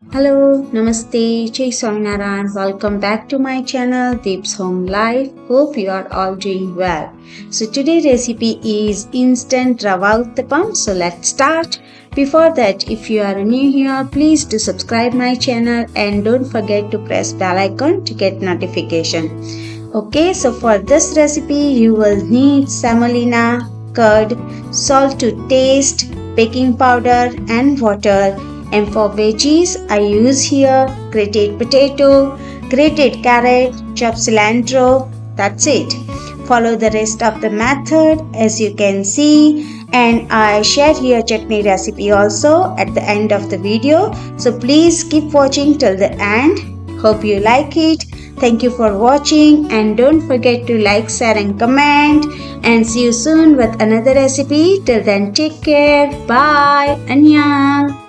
Hello, Namaste, Jai Swaminarayan. Welcome back to my channel Deep's Home Life. Hope you are all doing well. So today's recipe is instant rava uttapam. So let's start. Before that, if you are new here, please do subscribe my channel and don't forget to press bell icon to get notification. Okay, so for this recipe you will need semolina, curd, salt to taste, baking powder and water. And for veggies, I use here grated potato, grated carrot, chopped cilantro. That's it. Follow the rest of the method as you can see. And I share here chutney recipe also at the end of the video. So please keep watching till the end. Hope you like it. Thank you for watching and don't forget to like, share and comment. And see you soon with another recipe. Till then, take care. Bye. Annyeong.